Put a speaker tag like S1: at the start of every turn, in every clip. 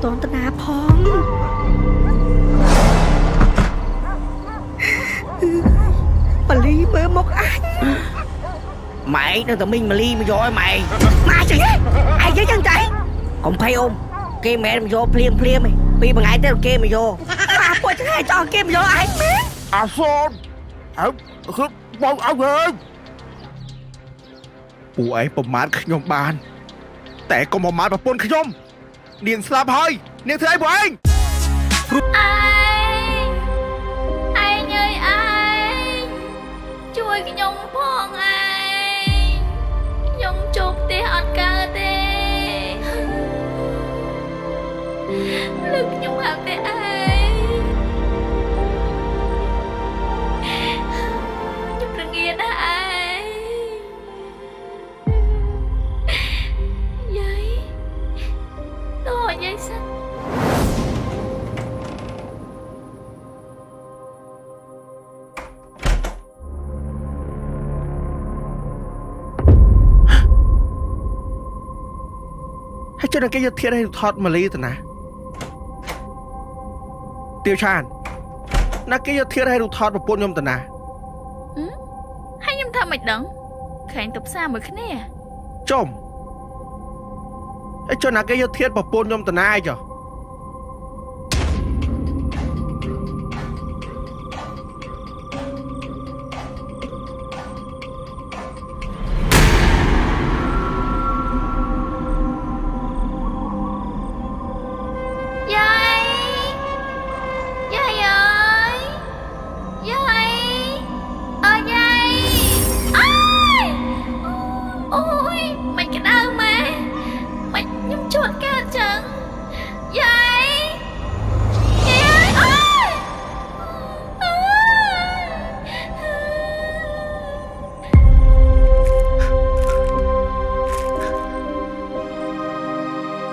S1: តន្តនាផងប៉លីមើលមកអញម៉ែនៅតែមីងម៉ាលីមកយកឲ្យម៉ែម៉ែចឹងឯងចឹងតែកុំភ័យអ៊ំគេមិនមែនមកយកភ្លាមទេពីមួយថ្ងៃទៅគេមកយកប៉ាពួកចឹងឯងចង់គេមកយកឯងមែន
S2: អាសូនអើគឺបងអើហើយពួកឯងប្រមាថខ្ញុំបានតែកុំប្រមាថប្រពន្ធខ្ញុំនាងស្លាប់ហើយនាងធ្វើអីពួកឯង
S3: ឯងអើយឯងជួយខ្ញុំផងឯងខ្ញុំជួបផ្ទះអត់កើតទេលើកខ្ញុំហៅតែឯងខ្ញុំរងាណាស់ឯងយាយដល់យាយសិន
S2: ហើយចុះគេយកធៀបឲ្យថតម៉ាលីទៅណាទាវឆានណាគេយកធៀបឲ្យរូថតប្រពន្ធខ្ញុំទៅណា
S3: ហើយខ្ញុំធ្វើមិនដឹងខែងទៅផ្សារមួយគ្នា
S2: ចុំហើយចុះណាគេយកធៀបប្រពន្ធខ្ញុំទៅណាអីចុះ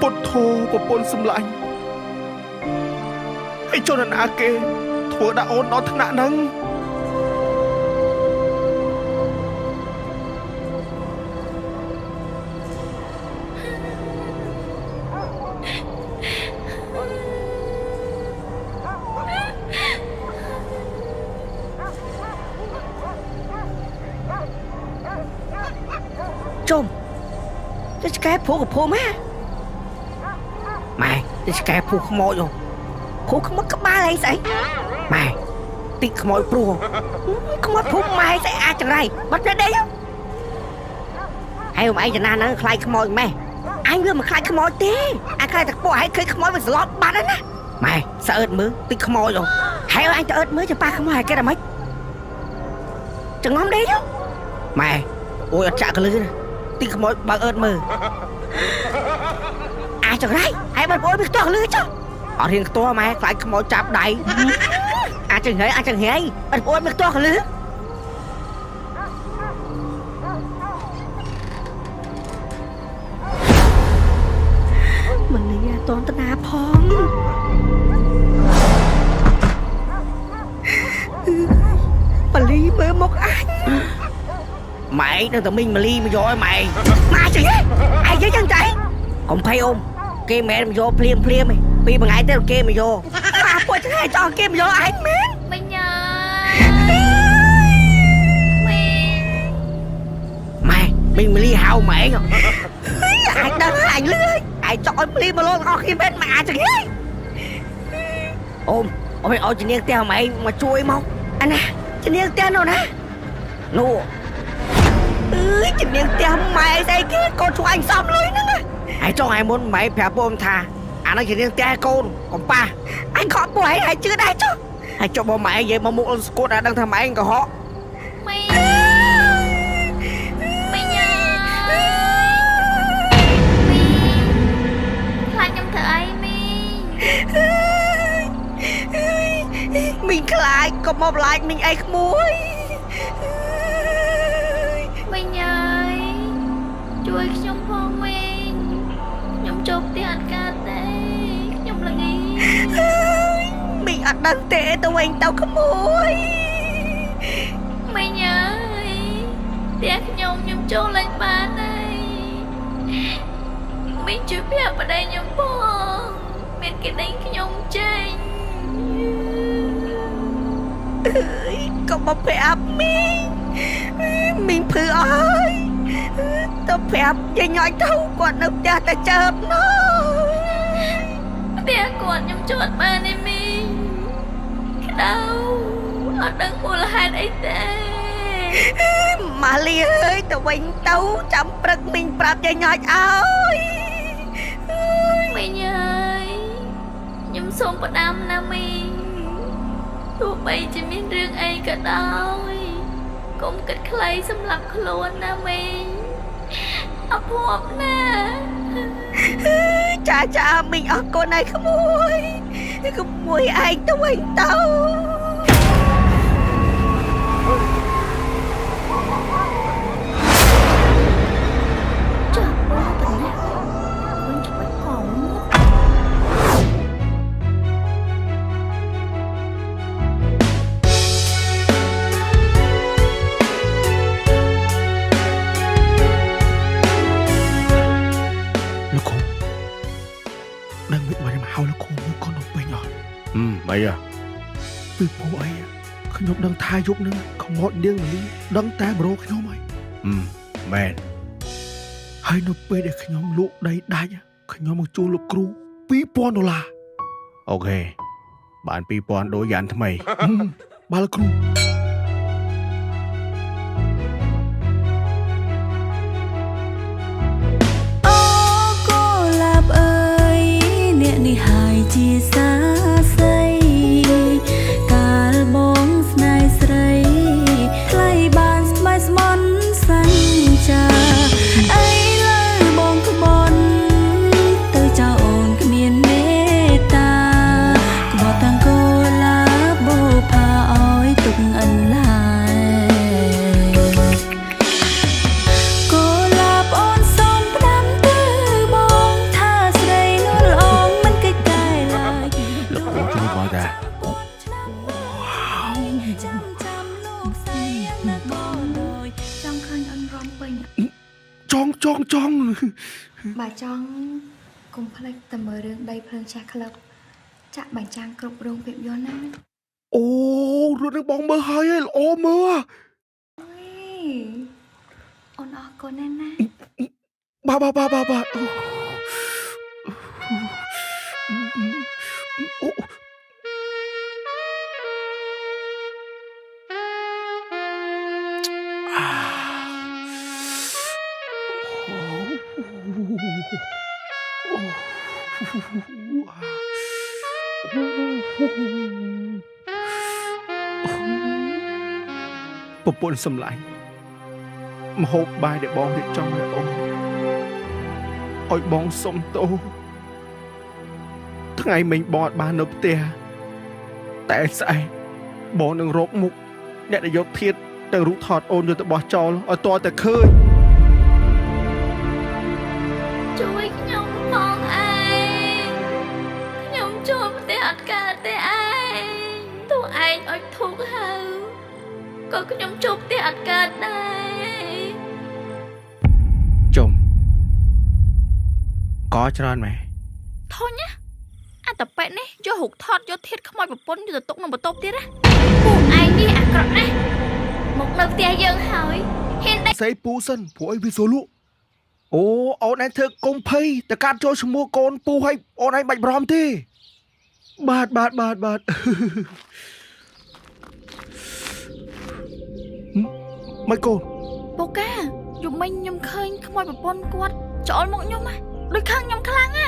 S2: ពុតធូប្រពន្ធសម្លាញ់ហើយចុះណាគេធ្វើដាក់អូនដល់ថ្នាក់ហ្នឹង
S1: ចុំទៅឆ្កែព្រោះកភុំហ៎ម៉ែទៅឆ្កែព្រោះខ្មោចព្រោះខ្មោចក្បាលអីស្អីម៉ែទីខ្មោចព្រោះខ្មោចព្រោះម៉ែស្អីអាចចង្រៃបាត់ទៅដេកហើយអ៊ំឯងចំណាហ្នឹងខ្លាចខ្មោចម៉ែអញវាមិនខ្លាចខ្មោចទេអញខ្លាចតែពួកឯងឃើញខ្មោចវាស្លត់បាត់ហើយណាម៉ែសើអើតមើលទីខ្មោចហើយអញទៅអើតមើលចាំប៉ាខ្មោចឲ្យគេដល់ម៉េចចងំដេកម៉ែអូយអត់ចាក់កលឺណាទីខ្មោចបើកអើតមើលអាចង្រៃហើយបងប្អូនវាខ្ទាស់លឺចុះអត់រៀងខ្ទាស់ម៉ែខ្លាចខ្មោចចាប់ដៃអាចង្រៃបងប្អូនវាខ្ទាស់លឺមិនលីតន្តនាផងប៉លីមើលមកអញម៉ែនៅតែមីងម៉ាលីមកយកឲ្យម៉ែម៉ែចឹងឯងចឹងតែកុំភ័យអ៊ំគេមិនមែនមកយកភ្លាមទេពីមួយថ្ងៃទៅគេមកយកប៉ាពួកចឹងឯងចង់គេមកយកឯងមែន
S3: មិញ
S1: ម៉ែមីងម៉ាលីហៅម៉ែឯងអាចដឹងអញលឺឯងចង់ឲ្យម៉ាលីមកលោកទាំងអស់គ្នាមែនម៉ែអាចចឹងឯងអ៊ំឲ្យជំនាញផ្ទះម៉ែមកជួយមកអាណាជំនាញផ្ទះនោះណានោះជំនាញផ្ទះម៉ែស្អីគេកូនជួយអញសំលុយហ្នឹងណាហើយចង់ឲ្យមុនម៉ែប្រាប់ពួកខ្ញុំថាអានោះជំនាញផ្ទះកូនកុំប៉ះអញខកពួកឯងជឿដែរចុះហើយចុះបើម៉ែនិយាយមកមុខស្គួតអាចដឹងថាម៉ែកុហក
S3: មីខ្លាចខ្ញុំធ្វើអី
S1: មីងខ្លាចកុំមកបន្លាចមីងអីក្មួយ
S3: មីងអើយជួយខ្ញុំផងមីងខ្ញុំជួបផ្ទះអត់កើតទេខ្ញុំល្ងី
S1: មីងអត់ដឹងទេទៅវិញទៅក្មួយ
S3: មីងអើយផ្ទះខ្ញុំចូលលេងបានហើយមីងជួយប្រាប់ប្តីខ្ញុំផង មានគេដេញខ្ញុំចេញ
S1: ក៏មកប្រាប់មីងភឺអើយទៅប្រាប់យាយញ៉ាយទៅគាត់នៅផ្ទះតែចើបណោះ
S3: ផ្ទះគាត់ខ្ញុំជាប់បានទេមីងក្តៅអត់ដឹងមូលហេតុអីទេ
S1: ម៉ាលីអើយទៅវិញទៅចាំព្រឹកមីងប្រាប់យាយញ៉ាយអើយ
S3: មីងអើយខ្ញុំសូមផ្ដាំណាមីងទោះបីជាមានរឿងអីក៏ដោយកុំគិតខ្លីសម្រាប់ខ្លួនណាមីងអភ័ព្វណាស់
S1: ចាមីងអរគុណហើយក្មួយឯងទៅវិញទៅ
S3: ចាប់មកទៅណាវិញច្បាច់កង
S2: លោកគ្រូដឹងមិនបានមកហៅលោកគ្រូមួយកូននៅពេញអត់អីពីព្រោះអីខ្ញុំដឹងថាយប់ហ្នឹងខំមកនាងមលីដឹងតែប្រូខ្ញុំហើយមែនហើយនៅពេលដែលខ្ញុំលក់ដីដាច់ខ្ញុំមកជួលលោកគ្រូ$2000អូខេបាន$2000ដូចយ៉ាងថ្មីបាទលោកគ្រូ
S4: អូកូលាបអើយអ្នកនេះហើយជាសាស័យកាលបងស្នេហ៍ស្រីថ្លៃបានស្បែកស្មន់សាញ់ចាអីលើបងក្បន់ទៅចៅអូនគ្មានមេត្តាក្បត់ទាំងកូលាបបោផាអើយទុកអិនឡាយកូលាបអូនសូមផ្ដាំទៅបងថាស្រីនួលអងមិនកិច្ចតែឡើយ
S2: លោកគ្រូជួយមកតា
S4: ចាំលោកស្រីណាបងលើយ
S3: ចង់ឃើញអូនរំពេញ
S2: ចង់
S3: បើចង់កុំភ្លេចតែមើលរឿងដីភ្លើងឆេះក្លឹបចាក់បញ្ចាំងគ្រប់រោងភាពយន្តណា
S2: អូរត់នឹងបងមើលហើយល្អមើល
S3: អូនអរគុណណាស់ណា
S2: បាទប្រពន្ធសម្លាញ់មហូបបាយដែលបងរៀបចំឲ្យអូនឲ្យបងសុំទោសថ្ងៃមិញបងអត់បាននៅផ្ទះតែស្អែកបងនឹងរកមុខអ្នកដែលយកធាតុទៅរូបថតអូនយកទៅបោះចោលឲ្យតតែឃើញ
S3: ជួយខ្ញុំផងឯងខ្ញុំជួបផ្ទះអត់កើតទេឯងទោះឯងអុចធូបហើយក៏ខ្ញុំជួបផ្ទះអត់កើតដែរ
S2: ចុំក៏ច្រើនមែន
S3: ធុញណាអត្តបិនេះយករូបថតយកធាតុខ្មោចប្រពន្ធយកទៅទុកក្នុងបន្ទប់ទៀតណាពួកឯងនេះអាក្រក់ណាស់មកនៅផ្ទះយើងហើយហ៊ានដេញ
S2: សេពូសិនព្រោះអីវាសូលក់អូអូនឯងធ្វើកុំភ័យតើកាត់ចូលឈ្មោះកូនពូឲ្យអូនឯងបាច់បារម្ភទេបាទ មិនកូន
S3: ពូកាយប់មិញខ្ញុំឃើញខ្មោចប្រពន្ធគាត់ចូលមកខ្ញុំណាដូចខឹងខ្ញុំខ្លាំងណា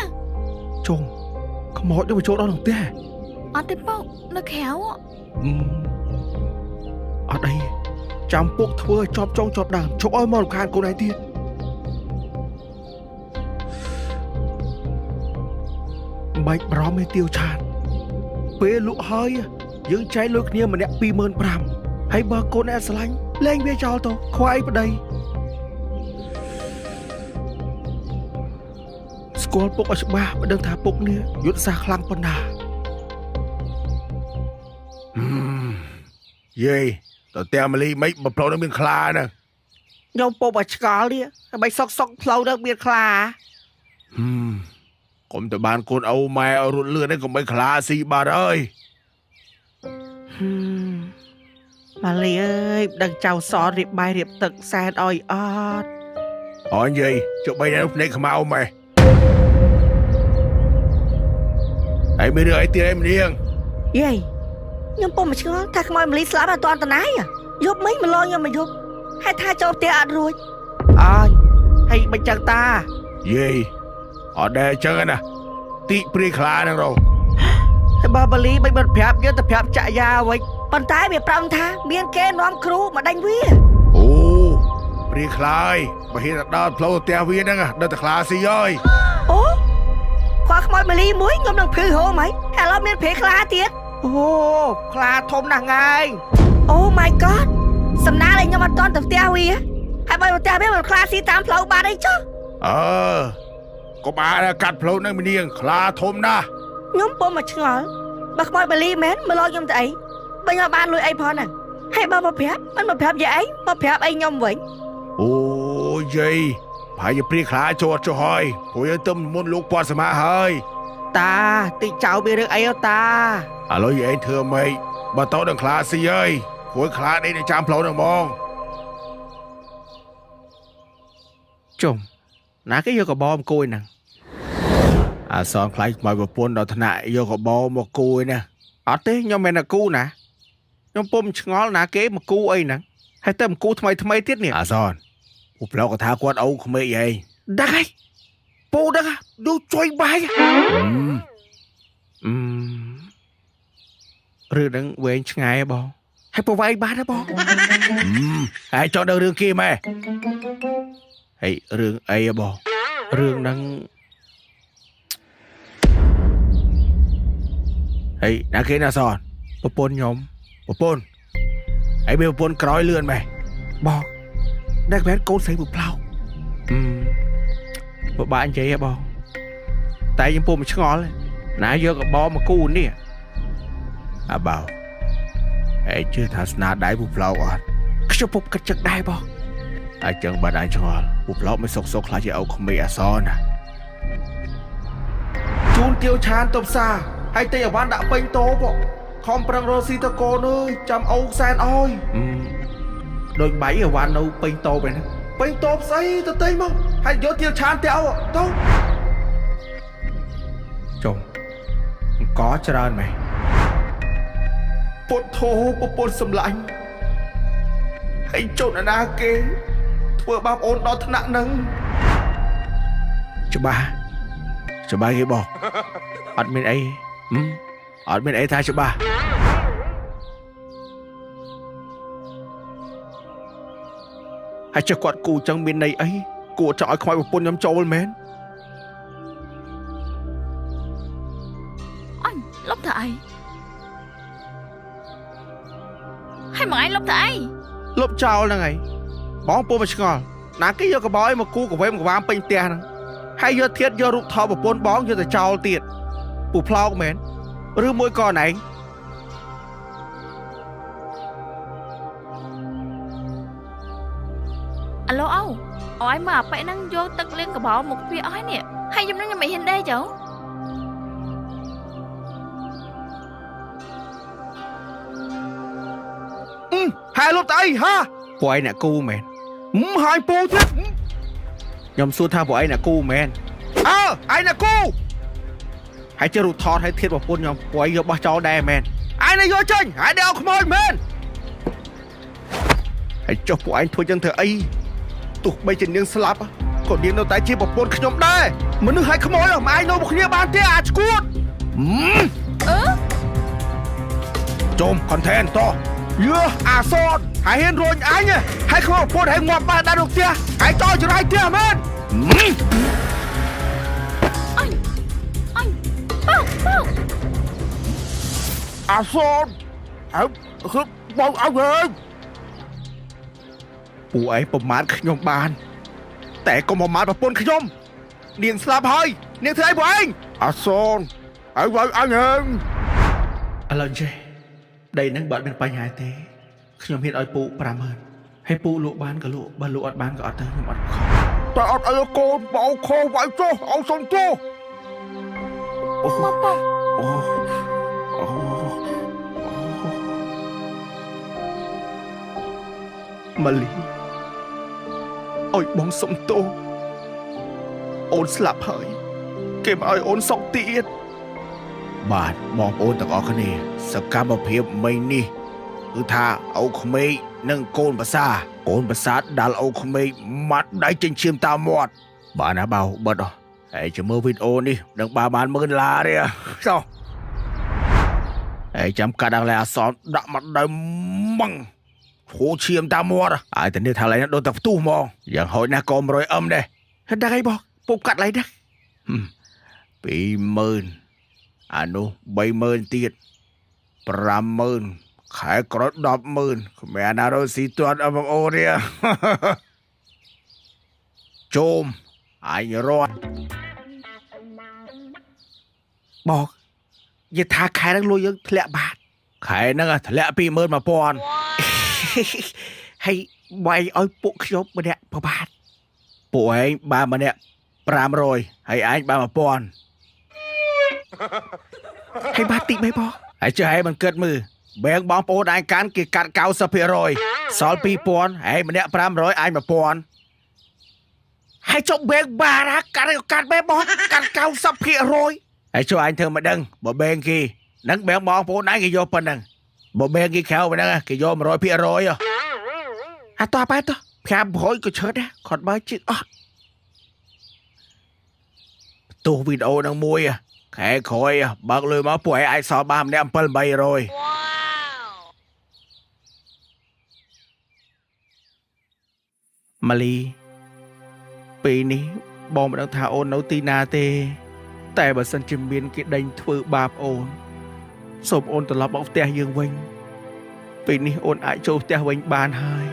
S2: ចុងខ្មោចទៅចូលដល់ក្នុងផ្ទះ
S3: អត់ទេពូនៅក្រៅ
S2: អត់អីចាំពុកធ្វើឲ្យជាប់ចុងជាប់ដើមជប់ឲ្យមករំខានកូនឯងទៀតបាច់បារម្ភឯទាវឆាតពេលលក់ហើយយើងចែកលុយគ្នាម្នាក់25,000ហើយបើកូនឯងស្រឡាញ់លែងវាចោលទៅខ្វាយប្តីស្គាល់ពុកឲ្យច្បាស់បើដឹងថាពុកនេះយុទ្ធសាស្ត្រខ្លាំងប៉ុណ្ណាយាយតើតែម៉ាលីមិនបើផ្លូវនឹងមានខ្លាណា
S1: ខ្ញុំពុំឲ្យឆ្កល់នេះហើយសុកផ្លូវនឹងមានខ្លា
S2: ក កុំទៅបានកូនអូម៉ែឲ្យរត់លឿននេះកុំបីខ្លាស៊ីបាត់អើយ
S1: ម៉ាលីអើយដឹងចៅសនរៀបបាយរៀបទឹកសែនអើយអត់
S2: អូនយាយចុះបីនៅភ្នែកខ្មៅម៉ែហើយមានរឿងអីទៀតឯងម្នាង
S1: យាយខ្ញុំពុំមកឆ្ងល់ថាខ្មោចម៉ាលីស្លាប់អត់តាន់តណាយយប់មិញមកលងខ្ញុំមកយប់ហើយថាចូលផ្ទះអត់រួចអើយហើយមិនចឹងតា
S2: យាយអត់ដែរចឹងណាទីព្រាយខ្លាហ្នឹងរោ
S1: ហើយបើម៉ាលីមិនបានប្រាប់យើងទៅប្រាប់ចាក់យ៉ាវិញប៉ុន្តែវាប្រាប់ថាមានគេនាំគ្រូមកដាច់វា
S2: អូព្រាយខ្លាយបើហ៊ានដល់ផ្លូវផ្ទះវាហ្នឹងដល់តែខ្លាស៊ីហើយ
S1: អូខ្វះខ្មោចម៉ាលីមួយខ្ញុំនឹងភឺហូមហីឥឡូវមានព្រាយខ្លាទៀតអូខ្លាធំណាស់ងាយអូ my god សំណាលេខ្ញុំអត់តន់ទៅផ្ទះវាហើយបើផ្ទះវាមិនខ្លាស៊ីតាមផ្លូវបាត់អីចុះ
S2: កុំអាកាត់ផ្លូវហ្នឹងម្នាងខ្លាធំណាស់
S1: ខ្ញុំពុំមកឆ្ងល់បើខ្មោចម៉ាលីមែនមកលងខ្ញុំទៅអីបើខ្ញុំបានលួចអីផងហ្នឹងហើយបើមកប្រាប់មិនមកប្រាប់យាយអីមកប្រាប់អីខ្ញុំវិញ
S2: អូយាយប្រហែលជាព្រាយខ្លាចោតចុះហើយព្រោះយើងទៅមុនលោកពាត់សមាហើយ
S1: តាតិចចៅមានរឿងអីអូតា
S2: ឥឡូវយាយធ្វើម៉េចបើតោនឹងខ្លាស៊ីហើយព្រោះខ្លាដេកនៅចាំផ្លូវហ្នឹងហ្មង
S5: ចុំណាគេយកកបមកគួយហ្នឹង
S2: អាសនខ្លាចខ្មៅប្រពន្ធដល់ថ្នាក់យកកបមកគួយណា
S5: អត់ទេខ្ញុំមិនមែនគូណាខ្ញុំពុំឆ្ងល់ណាគេមកគូអីហ្នឹងហើយតែមកគូថ្មីទៀតនេះ
S2: អាសនពួកប្លោកក៏ថាគាត់អូក្មេកឯង
S5: ដឹងហើយពូដឹងដូចជួយបាយរឿងហ្នឹងវែងឆ្ងាយបងហើយប្រវាយបានទេបង
S2: ហើយចង់ដឹងរឿងគេម៉ែ
S5: ហើយរឿងអីបងរឿងហ្នឹង
S2: ហើយណាគេណាសន
S5: ប្រពន្ធខ្ញុំ
S2: ប្រពន្ធហើយមានប្រពន្ធក្រោយលឿនម៉ែ
S5: បងដែលបែរកូនស្រីពុកផ្លោកពិបាកនិយាយហ៎បងតែខ្ញុំពុំឆ្ងល់ណាយកកបមកគូនេះ
S2: អាបោហើយជឿថាស្នាដៃពុកផ្លោកអត់
S5: ខ្ញុំពុំគិតចឹងដែរបង
S2: ហើយចឹងបាត់អញឆ្ងល់ពុកផ្លោកមិនសុកខ្លាចជាអូក្មេកអាសនណា
S5: ជូនទាវឆានទៅផ្សារហើយតែអវ៉ាន់ដាក់ពេញតោបងខំប្រឹងរកស៊ីតកូនអើយចាំអូសែនអើយដូចបៃអវ៉ាន់នៅពេញតោពេលហ្នឹងពេញតោផ្សៃទៅទិញមកហើយយកទាវឆានទៅទៅចុំអង្គច្រើនម៉េះពុតធោពុតសម្លាញ់ហើយចុះណាគេធ្វើបាបអូនដល់ថ្នាក់ហ្នឹង
S2: ច្បាស់គេបង
S5: អត់មានអី
S2: អត់មានអីថាច្បាស់
S5: ហើយចុះគាត់គូចឹងមានន័យអីគួរចង់ឲ្យខ្មោចប្រពន្ធខ្ញុំចូលមែន
S3: អញលុបទៅអីហើយមកអញលុបទៅអី
S5: លុបចោលហ្នឹងហើយបងពុំមកឆ្ងល់ណាគេយកកបោឲ្យមកគូកវេមកវាមពេញផ្ទះហ្នឹងហើយយកធៀបយករូបថតប្រពន្ធបងយកទៅចោលទៀតពូផ្លោកមែនឬមួយក៏ណែង
S3: អាឡូអូឲ្យមកអាប៉ែហ្នឹងយកទឹកលាងកបោមកវាអស់ហើយនេះហើយខ្ញុំនឹងខ្ញុំមិនហ៊ានដេកចុះ
S5: ហើយលុបទៅអីហាពួកឯងអ្នកគូមែនហើយពូទៀតខ្ញុំសួរថាពួកឯងអ្នកគូមែនអើឯងអ្នកគូហើយជិះរូបថតឲ្យធៀបប្រពន្ធខ្ញុំពួកឯងយកបោះចោលដែរមែនឯងនៅយកចេញហើយដេកឲ្យខ្មោចមែនហើយចុះពួកឯងធ្វើចឹងធ្វើអីទោះបីជានាងស្លាប់ក៏នាងនៅតែជាប្រពន្ធខ្ញុំដែរមនុស្សឲ្យខ្មោចមិនអាចនៅមួយគ្នាបានទេអាចឈួតចុំ content តោះយើអាសតហើយហ៊ានរួញអញហើយខ្មោចប្រពន្ធហើយងាប់បានដល់ក្នុងផ្ទះហើយចោលចរាយផ្ទះមែន
S3: អញបោក
S2: អាសនហើយគឺបងអើយ
S5: ពួកឯងប្រមាថខ្ញុំបានតែកុំប្រមាថប្រពន្ធខ្ញុំនាងស្លាប់ហើយនាងធ្វើអីពួកឯង
S2: អាសនហើយបងអញហើយ
S5: ឥឡូវចេះដីហ្នឹងបើអត់មានបញ្ហាទេខ្ញុំហ៊ានឲ្យពូ 50000 ហើយពូលក់បានក៏លក់បើលក់អត់បានក៏អត់ទៅខ្ញុំអត់ខក
S2: តែអត់អីកូនបងខុសវាយចុះអោសុំទោស
S3: មកពុក
S5: អូអូម៉ាលីអុយបងសុំទោសអូនស្លាប់ហើយគេមកឲ្យអូនសោកទៀតបាទបងប្អូនទាំងអស់គ្នាសកម្មភាពមិញនេះគឺថាអូក្មេកនិងកូនប្រសាដាល់អូក្មេកម៉ាត់ដៃចិញ្ចៀមតាមមាត់បាទណាបៅបិទហើយចាំមើលវីដេអូនេះនឹងបាន10000ឡាទេចុះហើយចាំកាត់ដល់អសនដាក់មកដៃម៉ងឈោឈាមតាមមាត់ហើយតែនេះថាឡើយដូចតែផ្ទុះហ្មងយ៉ាងហោចណាស់ក៏100អឹមដែរដឹងអីបងពុកកាត់ឡើយណា20000អានោះ30000ទៀត50000ខែក្រោយ100,000គ្មានណារកស៊ីទាត់អបងអូនទេជុំអញរត់បងនិយាយថាខែហ្នឹងលុយយើងធ្លាក់បាតខែហ្នឹងធ្លាក់21000ហើយបាយឲ្យពួកខ្ញុំម្នាក់ប្របាទពួកឯងបានម្នាក់500ហើយឯងបាន1000ហើយបាត់តិចមិនបងហើយចុះឯងមិនគិតមើលបែងបងប្អូនឯងកាន់គេកាត់90%សល់2000ហើយម្នាក់500ឯង1000ហើយចុះបែងបានកាត់បែងបងកាត់90%ហើយចុះឯងធ្វើមិនដឹងបើបែងគេនឹងបែងបងប្អូនឯងគេយកប៉ុណ្ណឹងបើបែងគេខៅប៉ុណ្ណឹងគេយក100%អាតោះបែតោះ500ក៏ឈើដែរគាត់បើជិះអត់ទោះវីដេអូនឹងមួយខែក្រោយបើកលុយមកពួកឯងអាចសល់បានម្នាក់700ម៉ាលីពេលនេះបងមិនដឹងថាអូននៅទីណាទេតែបើសិនជាមានគេដេញធ្វើបាបអូនសូមអូនត្រឡប់មកផ្ទះយើងវិញពេលនេះអូនអាចចូលផ្ទះវិញបានហើយ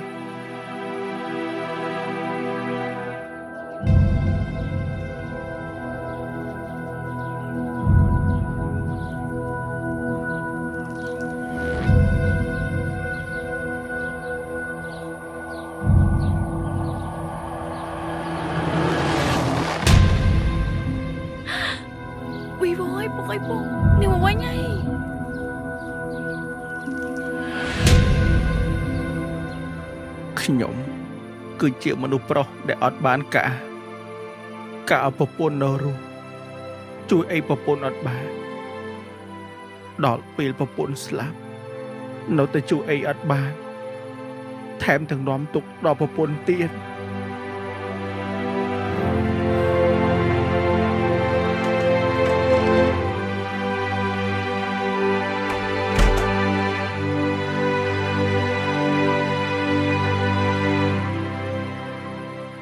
S3: វីវយពុកអីពុកនេះមកវិញហើយ
S5: ខ្ញុំគឺជាមនុស្សប្រុសដែលអត់បានការប្រពន្ធនៅរស់ជួយអីប្រពន្ធអត់បានដល់ពេលប្រពន្ធស្លាប់នៅតែជួយអីអត់បានថែមទាំងនាំទុកដល់ប្រពន្ធទៀត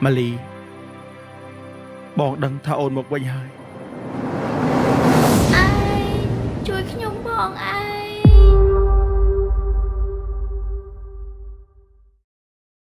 S5: ម៉ាលីបងដឹងថាអូនមកវិញហើយ
S3: ឯងជួយខ្ញុំផងឯង